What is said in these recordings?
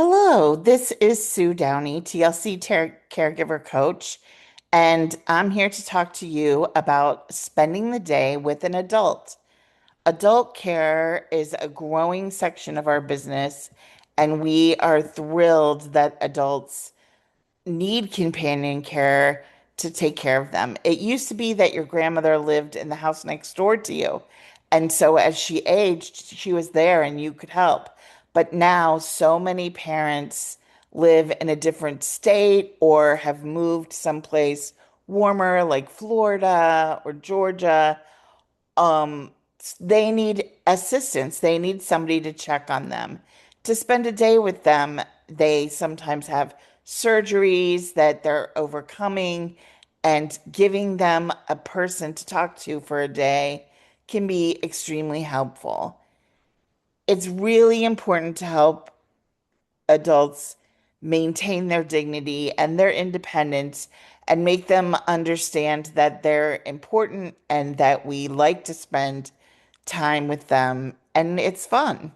Hello, this is Sue Downey, TLC caregiver coach, and I'm here to talk to you about spending the day with an adult. Adult care is a growing section of our business, and we are thrilled that adults need companion care to take care of them. It used to be that your grandmother lived in the house next door to you. And so as she aged, she was there and you could help. But now so many parents live in a different state or have moved someplace warmer like Florida or Georgia. um they need assistance. They need somebody to check on them, to spend a day with them. They sometimes have surgeries that they're overcoming, and giving them a person to talk to for a day can be extremely helpful. It's really important to help adults maintain their dignity and their independence and make them understand that they're important and that we like to spend time with them and it's fun.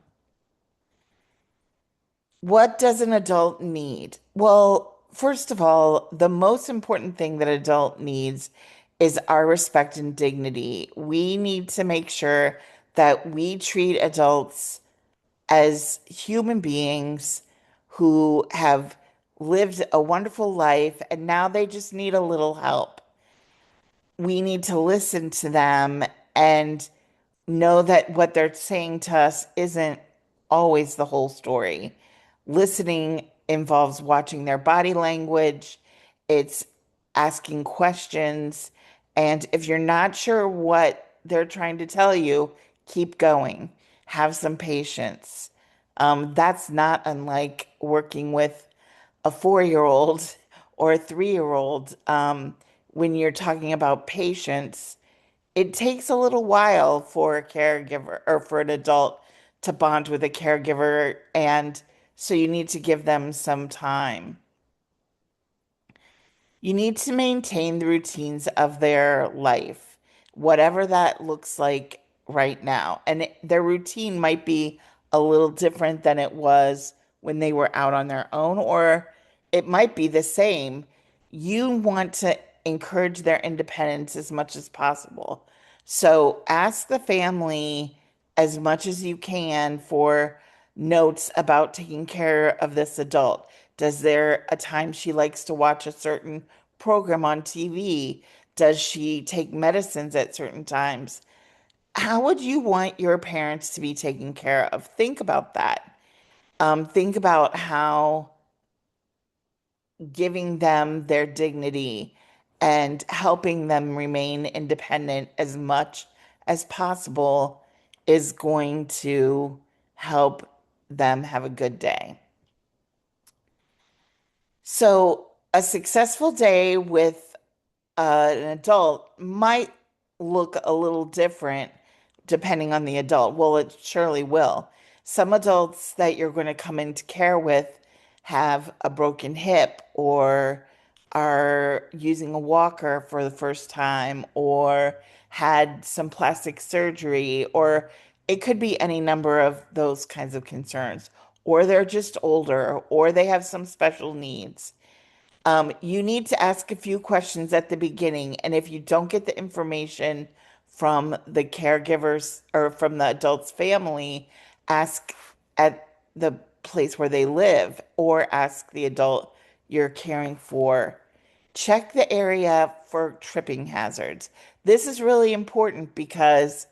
What does an adult need? Well, first of all, the most important thing that adult needs is our respect and dignity. We need to make sure that we treat adults as human beings who have lived a wonderful life and now they just need a little help. We need to listen to them and know that what they're saying to us isn't always the whole story. Listening involves watching their body language, it's asking questions, and if you're not sure what they're trying to tell you, keep going. Have some patience. That's not unlike working with a 4-year-old or a 3-year-old. When you're talking about patience, it takes a little while for a caregiver or for an adult to bond with a caregiver, and so you need to give them some time. You need to maintain the routines of their life, whatever that looks like right now. And their routine might be a little different than it was when they were out on their own, or it might be the same. You want to encourage their independence as much as possible. So ask the family as much as you can for notes about taking care of this adult. Does there a time she likes to watch a certain program on TV? Does she take medicines at certain times? How would you want your parents to be taken care of? Think about that. Think about how giving them their dignity and helping them remain independent as much as possible is going to help them have a good day. So, a successful day with an adult might look a little different depending on the adult. Well, it surely will. Some adults that you're going to come into care with have a broken hip or are using a walker for the first time or had some plastic surgery, or it could be any number of those kinds of concerns, or they're just older, or they have some special needs. You need to ask a few questions at the beginning, and if you don't get the information from the caregivers or from the adult's family, ask at the place where they live or ask the adult you're caring for. Check the area for tripping hazards. This is really important because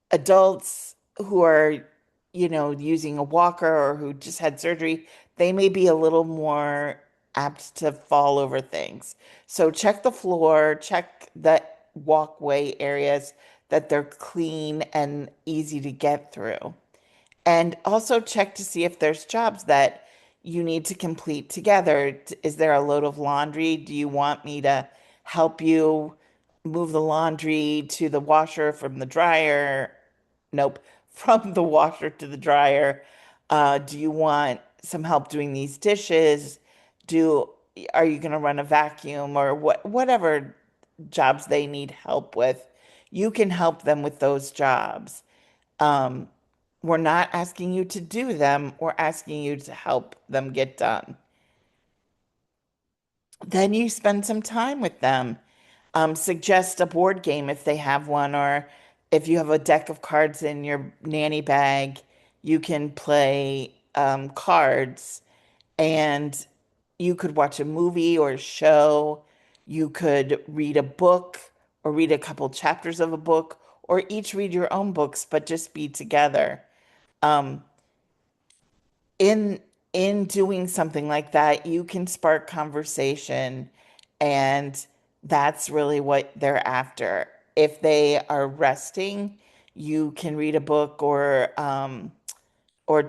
adults who are, using a walker or who just had surgery, they may be a little more apt to fall over things. So check the floor, check the walkway areas that they're clean and easy to get through. And also check to see if there's jobs that you need to complete together. Is there a load of laundry? Do you want me to help you move the laundry to the washer from the dryer? Nope, from the washer to the dryer. Do you want some help doing these dishes? Do are you going to run a vacuum or whatever jobs they need help with? You can help them with those jobs. Um, We're not asking you to do them, we're asking you to help them get done. Then you spend some time with them. Suggest a board game if they have one, or if you have a deck of cards in your nanny bag, you can play cards, and you could watch a movie or a show. You could read a book or read a couple chapters of a book, or each read your own books, but just be together. Um, in in doing something like that, you can spark conversation, and that's really what they're after. If they are resting, you can read a book or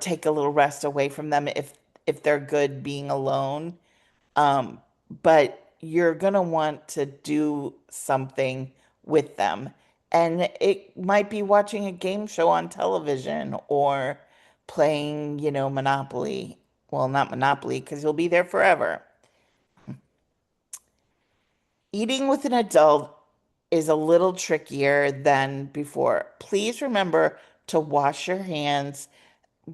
take a little rest away from them if they're good being alone. Um, but you're gonna want to do something with them. And it might be watching a game show on television or playing, Monopoly. Well, not Monopoly, because you'll be there forever. Eating with an adult is a little trickier than before. Please remember to wash your hands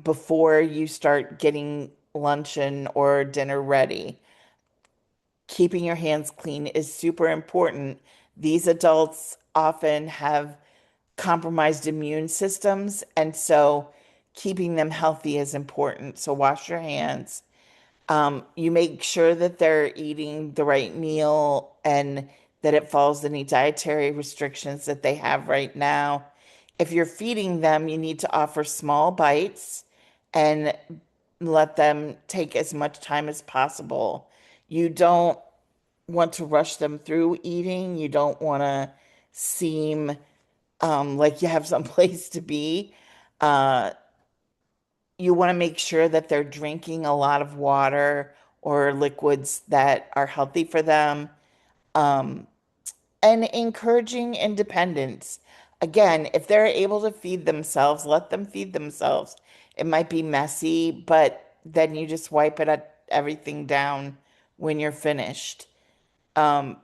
before you start getting luncheon or dinner ready. Keeping your hands clean is super important. These adults often have compromised immune systems, and so keeping them healthy is important. So wash your hands. You make sure that they're eating the right meal and that it follows any dietary restrictions that they have right now. If you're feeding them, you need to offer small bites and let them take as much time as possible. You don't want to rush them through eating. You don't want to seem like you have some place to be. Uh, you want to make sure that they're drinking a lot of water or liquids that are healthy for them, um, and encouraging independence. Again, if they're able to feed themselves, let them feed themselves. It might be messy, but then you just wipe everything down when you're finished. Um,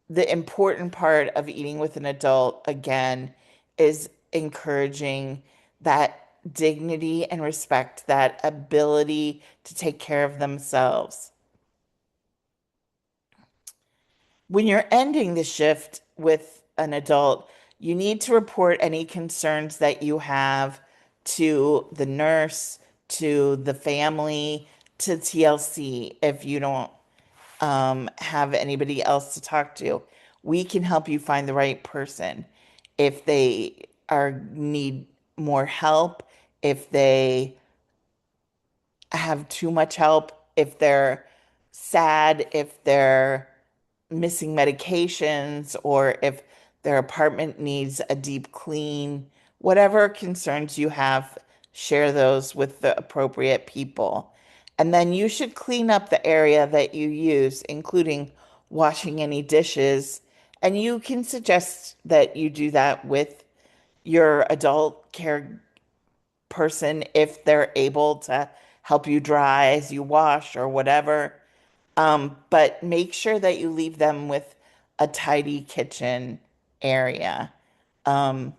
the important part of eating with an adult, again, is encouraging that dignity and respect, that ability to take care of themselves. When you're ending the shift with an adult, you need to report any concerns that you have to the nurse, to the family, to TLC if you don't have anybody else to talk to. We can help you find the right person. If they are need more help, if they have too much help, if they're sad, if they're missing medications, or if their apartment needs a deep clean, whatever concerns you have, share those with the appropriate people. And then you should clean up the area that you use, including washing any dishes. And you can suggest that you do that with your adult care person if they're able to help you dry as you wash or whatever. But make sure that you leave them with a tidy kitchen area. Um,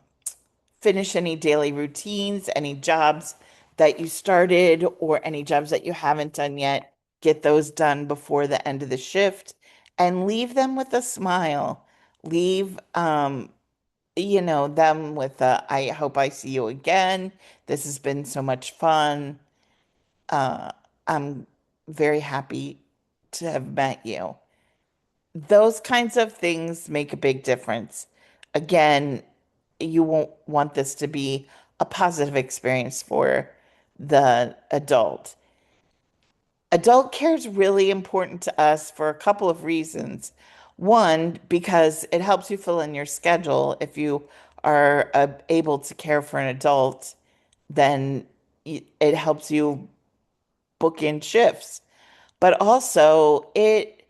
Finish any daily routines, any jobs that you started or any jobs that you haven't done yet. Get those done before the end of the shift and leave them with a smile. Leave, them with a, I hope I see you again. This has been so much fun. Uh, I'm very happy to have met you. Those kinds of things make a big difference. Again, you won't want this to be a positive experience for the adult. Adult care is really important to us for a couple of reasons. One, because it helps you fill in your schedule. If you are able to care for an adult, then it helps you book in shifts. But also, it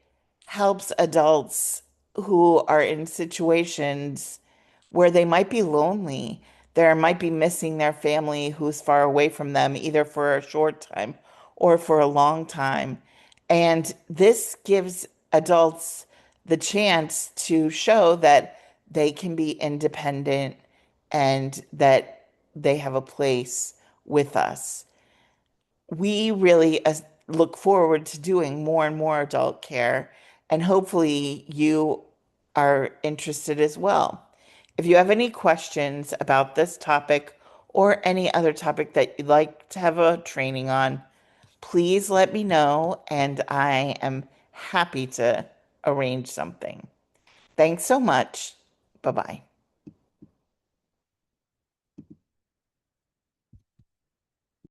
helps adults who are in situations where they might be lonely. They might be missing their family who's far away from them, either for a short time or for a long time. And this gives adults the chance to show that they can be independent and that they have a place with us. We really look forward to doing more and more adult care, and hopefully you are interested as well. If you have any questions about this topic or any other topic that you'd like to have a training on, please let me know, and I am happy to arrange something. Thanks so much. Bye bye.